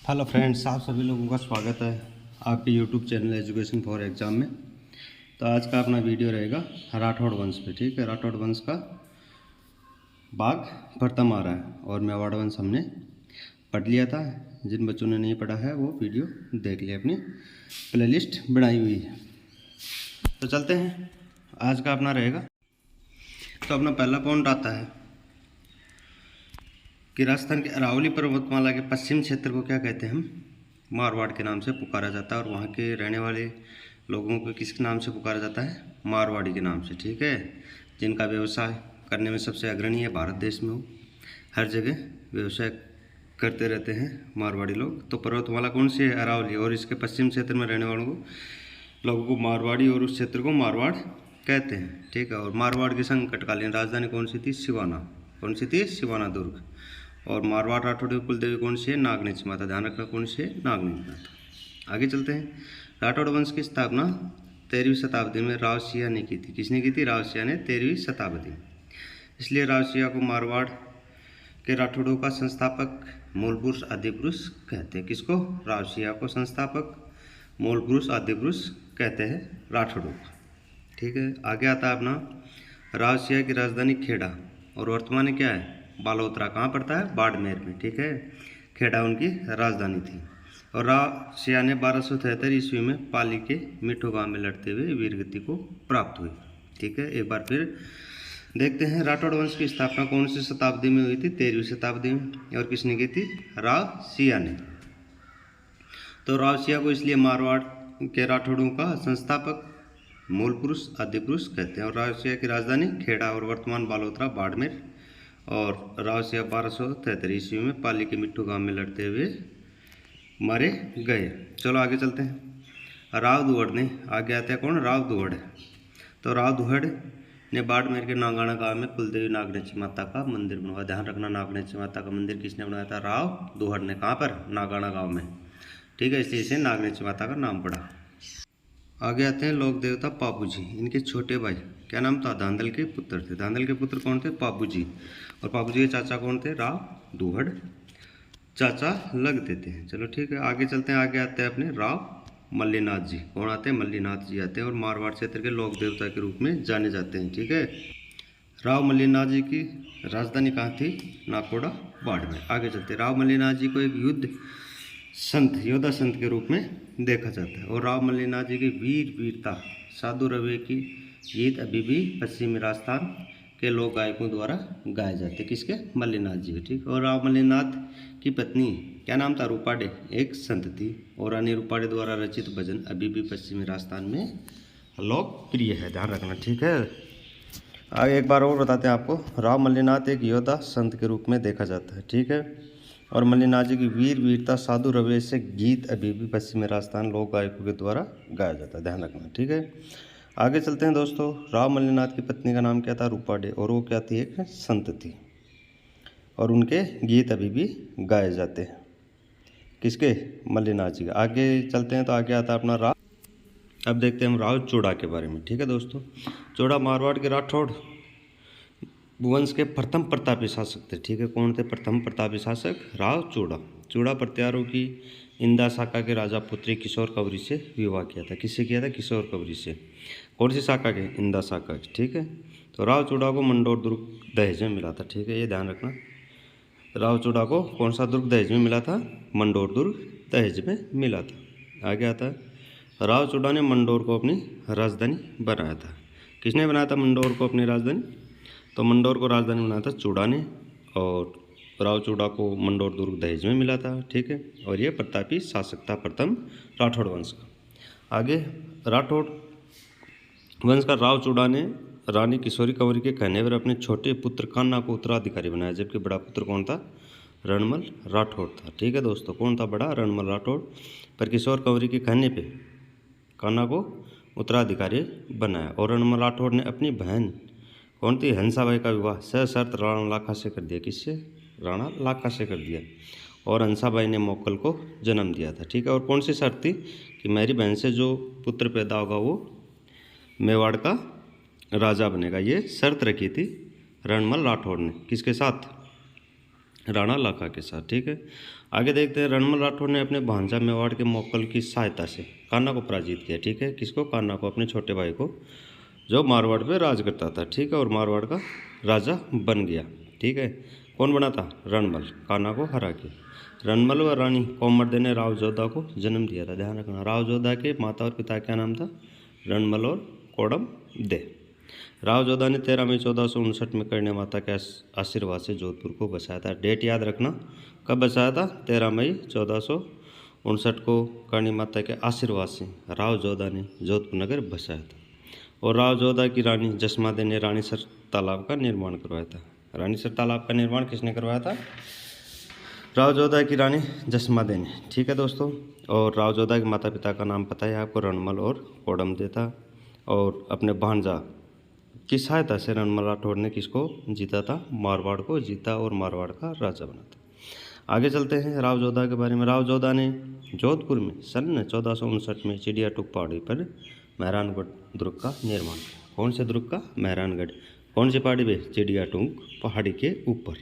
Hello friends, आप सभी लोगों का स्वागत है आपके YouTube channel education for exam में। तो आज का अपना वीडियो रहेगा राठौड़ वंश पे। ठीक है, राठौड़ वंश का भाग प्रथम आ रहा है और मेवाड़ वंश हमने पढ़ लिया था। जिन बच्चों ने नहीं पढ़ा है वो वीडियो देख लिया, अपनी प्लेलिस्ट बनाई हुई है। तो चलते हैं, आज का अपना रहेगा। तो अपना पहला पॉइंट आता है कि राजस्थान के अरावली पर्वतमाला के पश्चिम क्षेत्र को क्या कहते हैं हम? मारवाड़ के नाम से पुकारा जाता है। और वहाँ के रहने वाले लोगों को किस नाम से पुकारा जाता है? मारवाड़ी के नाम से। ठीक है, जिनका व्यवसाय करने में सबसे अग्रणी है भारत देश में, हो हर जगह व्यवसाय करते रहते हैं मारवाड़ी लोग। तो पर्वतमाला कौन सी है? अरावली। और इसके पश्चिम क्षेत्र में रहने वालों को लोगों को मारवाड़ी और उस क्षेत्र को मारवाड़ कहते हैं। ठीक है, और मारवाड़ की संकटकालीन राजधानी कौन सी थी? सिवाना। कौन सी थी? सिवाना दुर्ग। और मारवाड़ राठौड़ की कुल देवी कौन सी है? नागनेची माता। ध्यान रखना कौन सी है? नागनेची माता। आगे चलते हैं। राठौड़ वंश की स्थापना 13वीं शताब्दी में रावसिया ने की थी। किसने की थी? रावसिया ने, 13वीं शताब्दी। इसलिए रावसिया को मारवाड़ के राठौड़ों का संस्थापक, मूल पुरुष, आदि पुरुष कहते हैं। किसको? रावसिया को संस्थापक, मूल पुरुष, आदि पुरुष कहते हैं राठौड़ों का। ठीक है, आगे आता है अपना रावसिया की राजधानी खेड़ा और वर्तमान में क्या है? बालोतरा। कहाँ पड़ता है? बाड़मेर में। ठीक है, खेड़ा उनकी राजधानी थी। और रावसिया ने 1273 ईस्वी में पाली के मिठो गांव में लड़ते हुए वीरगति को प्राप्त हुई। ठीक है, एक बार फिर देखते हैं राठौड़ वंश की स्थापना कौन सी शताब्दी में हुई थी? 13वीं शताब्दी में। और किसने की थी? रावसिया ने। तो रावसिया को इसलिए मारवाड़ के राठौड़ों का संस्थापक, मूल पुरुष, आदि पुरुष कहते हैं। और रावसिया की राजधानी खेड़ा और वर्तमान बालोतरा, बाड़मेर। और रावसिया 1273 ईस्वी में पाली के मिट्ठू गांव में लड़ते हुए मारे गए। चलो आगे चलते हैं। राव दुहड़ ने, आगे आते हैं कौन? राव दुहड़। तो राव दुहड़ ने बाड़मेर के नागाना गांव में कुलदेवी नागनेची माता का मंदिर बनवाया। ध्यान रखना, नागनेची माता का मंदिर किसने बनाया था? राव दुहड़ ने। कहाँ पर? नागाना गाँव में। ठीक है, इसलिए इसे नागनेची माता का नाम पड़ा। आगे आते हैं लोक देवता पापूजी। इनके छोटे भाई क्या नाम था? धांधल के पुत्र थे। धांधल के पुत्र कौन थे? पापूजी। और पापूजी के चाचा कौन थे? राव दुहड़ चाचा लगते थे। चलो ठीक है, आगे चलते हैं। आगे आते हैं अपने राव मल्लीनाथ जी। कौन आते हैं? मल्लीनाथ जी आते हैं और मारवाड़ क्षेत्र के लोक देवता के रूप में जाने जाते हैं। ठीक है, राव मल्लीनाथ जी की राजधानी कहाँ थी? नाकोड़ा, बाड़मेर। आगे चलते हैं। राव मल्लीनाथ जी को एक युद्ध संत, योद्धा संत के रूप में देखा जाता है। और राव मल्लीनाथ जी की वीरता, साधु रवे की गीत अभी भी पश्चिमी राजस्थान के लोक गायकों द्वारा गाए जाते हैं। किसके? मल्लीनाथ जी के। ठीक। और राव मल्लीनाथ की पत्नी क्या नाम था? रूपाडे, एक संत थी। और रानी रूपाडे द्वारा रचित भजन अभी भी पश्चिमी राजस्थान में लोकप्रिय है। ध्यान रखना। ठीक है, आगे एक बार और बताते हैं आपको। राव मल्लीनाथ एक योद्धा संत के रूप में देखा जाता है। ठीक है, और मल्लीनाथ जी की वीरता, साधु रवे से गीत अभी भी पश्चिमी राजस्थान लोक गायकों के द्वारा गाया जाता है। ध्यान रखना। ठीक है, आगे चलते हैं दोस्तों। राव मल्लीनाथ की पत्नी का नाम क्या था? रूपाडे। और वो क्या थी? एक संत थी। और उनके गीत अभी भी गाए जाते हैं। किसके? मल्लीनाथ जी का। आगे चलते हैं तो आगे आता है अपना राव। अब देखते हैं हम राव चूड़ा के बारे में। ठीक है दोस्तों, चूड़ा मारवाड़ के राठौड़ वंश के प्रथम प्रतापी शासक थे। ठीक है, कौन थे प्रथम प्रतापी शासक? राव चूड़ा। चूड़ा प्रत्यारों की इंदा शाखा के राजा पुत्री किशोर कवरी से विवाह किया था। किससे किया था? किशोर कवरी से। कौन सी शाखा के? इंदा शाखा के। ठीक है, तो राव चूड़ा को मंडोर दुर्ग दहेज में मिला था। ठीक है, ये ध्यान रखना। राव चूड़ा को कौन सा दुर्ग दहेज में मिला था? मंडोर दुर्ग दहेज में मिला था। आगे आता है राव चूड़ा ने मंडोर को अपनी राजधानी बनाया था। किसने बनाया था मंडोर को अपनी राजधानी? तो मंडोर को राजधानी बनाया था चूड़ा ने। और राव चूड़ा को मंडोर दुर्ग दहेज में मिला था। ठीक है, और ये प्रतापी शासक था प्रथम राठौड़ वंश का। आगे राठौड़ वंश का राव चूड़ा ने रानी किशोरी कंवरी के कहने पर अपने छोटे पुत्र कान्हा को उत्तराधिकारी बनाया, जबकि बड़ा पुत्र कौन था? रणमल राठौड़ था। ठीक है दोस्तों, कौन था बड़ा? रणमल राठौड़। पर किशोर कंवरी के कहने पे कान्हा को उत्तराधिकारी बनाया। और रणमल राठौड़ ने अपनी बहन कौन थी? हंसाबाई का विवाह सशर्त राणा लाखा से कर दिया। किससे? राणा लाखा से कर दिया। और हंसाबाई ने मोक्कल को जन्म दिया था। ठीक है, और कौन सी शर्त थी? कि मेरी बहन से जो पुत्र पैदा होगा वो मेवाड़ का राजा बनेगा। ये शर्त रखी थी रणमल राठौड़ ने। किसके साथ? राणा लाखा के साथ। ठीक है, आगे देखते हैं। रणमल राठौर ने अपने भांजा मेवाड़ के मोक्कल की सहायता से कान्हा को पराजित किया। ठीक है, किसको? कान्हा को, अपने छोटे भाई को, जो मारवाड़ पे राज करता था। ठीक है, और मारवाड़ का राजा बन गया। ठीक है, कौन बना था? रणमल, कान्हा को हरा के। रणमल व रानी कोमरदे ने राव जोधा को जन्म दिया था। ध्यान रखना, राव जोधा के माता और पिता क्या नाम था? रणमल और कोडम दे। राव जोधा ने 13 मई 1459 में करणी माता के आशीर्वाद से जोधपुर को बसाया था। डेट याद रखना, कब बसाया था? 13 मई 1459 को करणी माता के आशीर्वाद से राव जोधा ने जोधपुर नगर बसाया था। और राव जोधा की रानी जसमादे ने रानीसर तालाब का निर्माण करवाया था। रानीसर तालाब का निर्माण किसने करवाया था? राव जोधा की रानी जसमादे ने। ठीक है दोस्तों, और राव जोधा के माता पिता का नाम पता है आपको, रणमल और कोडमदे था। और अपने भांजा की सहायता से रणमल राठौर ने किसको जीता था? मारवाड़ को जीता और मारवाड़ का राजा बना था। आगे चलते हैं राव जोधा के बारे में। राव जोधा ने जोधपुर में सन 1459 में चिड़िया टूक पहाड़ी पर मेहरानगढ़ दुर्ग का निर्माण किया। कौन से दुर्ग का? मेहरानगढ़। कौन सी पहाड़ी पे? चिड़िया टूक पहाड़ी के ऊपर।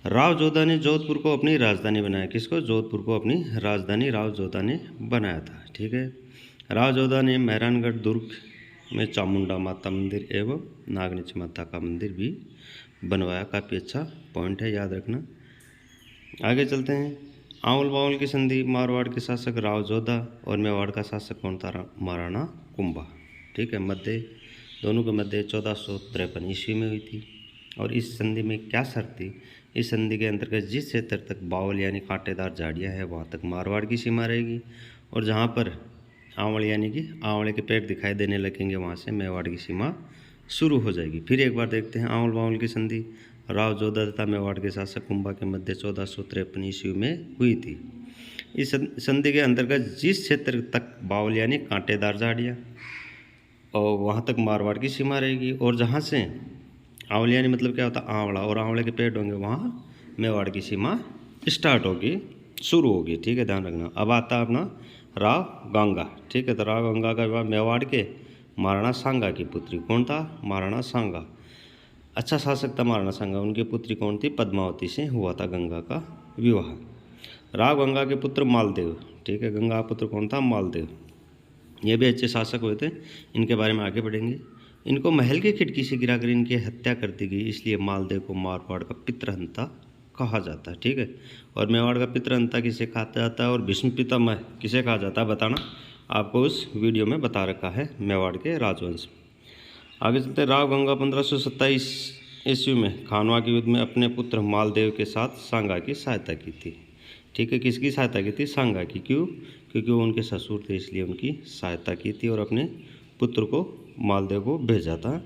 राव जोधा ने जोधपुर को अपनी राजधानी बनाया। किसको? जोधपुर को अपनी राजधानी राव जोधा ने बनाया था। ठीक है, राव जोधा ने मेहरानगढ़ दुर्ग में चामुंडा माता मंदिर एवं नागनिच माता का मंदिर भी बनवाया। काफ़ी अच्छा पॉइंट है, याद रखना। आगे चलते हैं। आंवल बावल की संधि मारवाड़ के शासक राव जोधा और मेवाड़ का शासक कौन था? महाराणा कुंभा। ठीक है, दोनों के मध्य 1453 ईस्वी में हुई थी। और इस संधि में क्या शर्त थी? इस संधि के अंतर्गत जिस क्षेत्र तक बावल यानी कांटेदार झाड़ियाँ है वहाँ तक मारवाड़ की सीमा रहेगी, और जहाँ पर आंवल यानी कि आंवले के पेड़ दिखाई देने लगेंगे वहाँ से मेवाड़ की सीमा शुरू हो जाएगी। फिर एक बार देखते हैं। आंवल बावल की संधि राव जोधा तथा मेवाड़ के शासक कुंभा के मध्य 1453 ईस्वी में हुई थी। इस संधि के अंतर्गत जिस क्षेत्र तक बावल यानी कांटेदार झाड़ियाँ और वहाँ तक मारवाड़ की सीमा रहेगी, और जहाँ से आंवल यानी मतलब क्या होता है? आंवला, और आंवले के पेड़ होंगे वहाँ मेवाड़ की सीमा स्टार्ट होगी, शुरू होगी। ठीक है, ध्यान रखना। अब आता है अपना राव गंगा। ठीक है, तो राव गंगा का विवाह मेवाड़ के महाराणा सांगा की पुत्री, कौन था? महाराणा सांगा। अच्छा शासक था महाराणा सांगा। उनकी पुत्री कौन थी? पद्मावती से हुआ था गंगा का विवाह। राव गंगा के पुत्र मालदेव। ठीक है, गंगा का पुत्र कौन था? मालदेव। ये भी अच्छे शासक हुए थे, इनके बारे में आगे बढ़ेंगे। इनको महल की खिड़की से गिराकर इनकी हत्या कर दी गई, इसलिए मालदेव को मारवाड़ का पितृहंता कहा जाता है। ठीक है, और मेवाड़ का पितृहंता किसे कहा जाता है और भीष्म पितामह किसे कहा जाता है? बताना, आपको उस वीडियो में बता रखा है मेवाड़ के राजवंश। आगे चलते। राव गंगा 1527 ईस्वी में खानवा के युद्ध में अपने पुत्र मालदेव के साथ सांगा की सहायता की थी। ठीक है, किसकी सहायता की थी? सांगा की। क्यों? क्योंकि वो उनके ससुर थे, इसलिए उनकी सहायता की थी और अपने पुत्र को मालदेव को भेजा था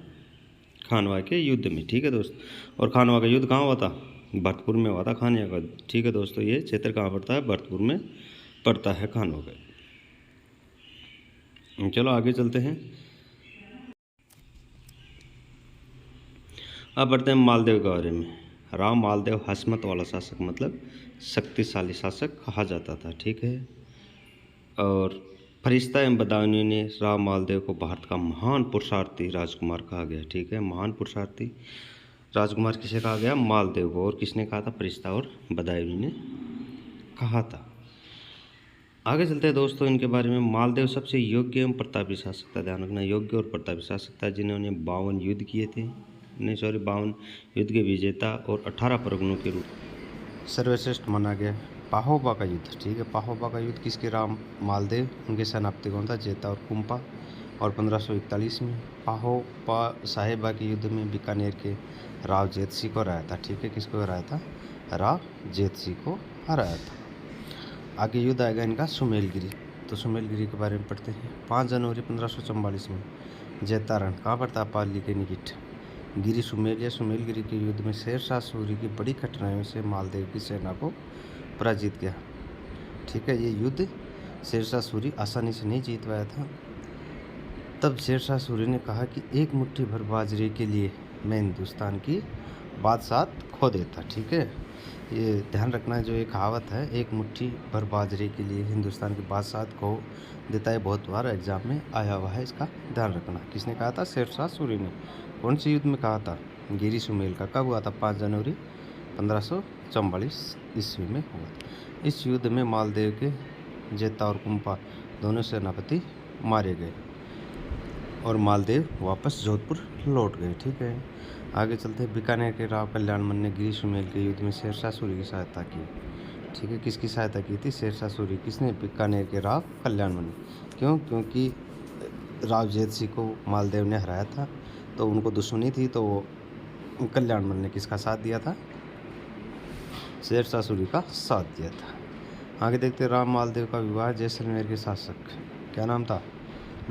खानवा के युद्ध में। ठीक है दोस्त, और खानवा का युद्ध कहाँ हुआ था? भरतपुर में हुआ था खानवा का। ठीक है दोस्तों, ये क्षेत्र कहाँ पड़ता है? भरतपुर में पड़ता है खानवा का। चलो आगे चलते हैं। अब बढ़ते हैं मालदेव के बारे में। राव मालदेव हसमत वाला शासक, मतलब शक्तिशाली शासक कहा जाता था। ठीक है, और फरिश्ता एवं बदायूं ने राव मालदेव को भारत का महान पुरुषार्थी राजकुमार कहा गया। ठीक है, महान पुरुषार्थी राजकुमार किसे कहा गया? मालदेव को। और किसने कहा था? फरिश्ता और बदायूं ने कहा था। आगे चलते हैं दोस्तों इनके बारे में। मालदेव सबसे योग्य एवं प्रतापी शासक था। ध्यान रखना, योग्य और प्रतापी शासक था, जिन्होंने 52 युद्ध किए थे। 52 युद्ध के विजेता और 18 परगनों के रूप सर्वश्रेष्ठ माना गया। पाहोबा का युद्ध। ठीक है, पाहोबा का युद्ध किसके? राव मालदेव। उनके सेनापति कौन था? जेता और कुंपा। और 1541 में पाहोबा साहेबा के युद्ध में बीकानेर के राव जेत सिंह को हराया था। ठीक है, किसको हराया था? राव जेत सिंह को हराया था। आगे युद्ध आएगा इनका सुमेलगिरी। तो सुमेलगिरी के बारे में पढ़ते हैं। 5 जनवरी 1544 में जैतारण कहाँ पर था? पाली के निकट गिरी सुमेल या सुमेलगिरी के युद्ध में शेरशाह सूरी की बड़ी कठिनाइयों से मालदेव की सेना को पराजित किया। ठीक है, ये युद्ध शेरशाह सूरी आसानी से नहीं जीत पाया था। तब शेरशाह सूरी ने कहा कि एक मुट्ठी भर बाजरे के लिए मैं हिंदुस्तान की बादशाहत खो देता। ठीक है, ये ध्यान रखना है, जो एक कहावत है, एक मुट्ठी भर बाजरे के लिए हिंदुस्तान की बादशाहत खो देता है, बहुत बार एग्जाम में आया हुआ है, इसका ध्यान रखना। किसने कहा था? शेरशाह सूरी ने। कौन से युद्ध में कहा था? गिरी सुमेल का। कब हुआ था? 5 जनवरी 1544 ईस्वी में हुआ। इस युद्ध में मालदेव के जेता और कुंपा दोनों सेनापति मारे गए और मालदेव वापस जोधपुर लौट गए। ठीक है, आगे चलते हैं। बीकानेर के राव कल्याणमल ने गिरी सुमेल के युद्ध में शेरशाह सूरी की सहायता की। ठीक है, किसकी सहायता की थी? शेरशाह सूरी। किसने? बीकानेर के राव कल्याणमल ने। क्यों? क्योंकि राव जेत सिंह को मालदेव ने हराया था, तो उनको दुश्मनी थी, तो वो कल्याणमल ने किसका साथ दिया था? शेरशाह सूरी का साथ दिया था। आगे देखते, राम मालदेव का विवाह जैसलमेर के शासक, क्या नाम था?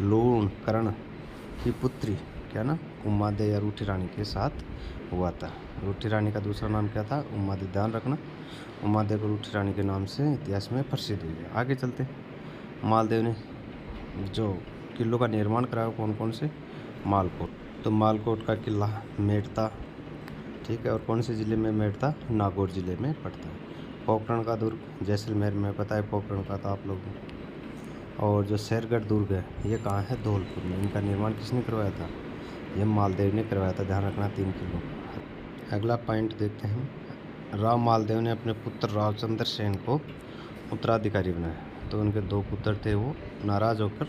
लूण कर्ण की पुत्री, क्या ना, उमादे या रूठी रानी के साथ हुआ था। रूठी रानी का दूसरा नाम क्या था? उमादे। ध्यान रखना, उमादे को रूठी रानी के नाम से इतिहास में प्रसिद्ध हुई है। आगे चलते, मालदेव ने जो किलों का निर्माण कराया कौन कौन से? मालकोट। तो मालकोट का किला मेड़ता, ठीक है, और कौन से ज़िले में मेड़ता? नागौर ज़िले में पड़ता है। पोखरण का दुर्ग जैसलमेर में, पता है पोखरण का, तो आप लोग। और जो शेरगढ़ दुर्ग है, ये कहाँ है? धौलपुर में। इनका निर्माण किसने करवाया था? ये मालदेव ने करवाया था। ध्यान रखना, 3 किलो। अगला पॉइंट देखते हैं। राव मालदेव ने अपने पुत्र रावचंद्र सेन को उत्तराधिकारी बनाया। तो उनके 2 पुत्र थे, वो नाराज होकर,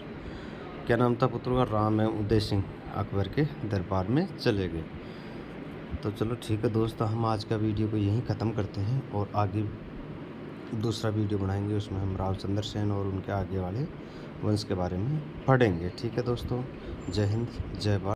क्या नाम था पुत्रों का? राम एवं उदय सिंह अकबर के दरबार में चले गए। तो चलो ठीक है दोस्तों, हम आज का वीडियो को यहीं ख़त्म करते हैं और आगे दूसरा वीडियो बनाएंगे, उसमें हम रावचंद्र सेन और उनके आगे वाले वंश के बारे में पढ़ेंगे। ठीक है दोस्तों, जय हिंद, जय भारत।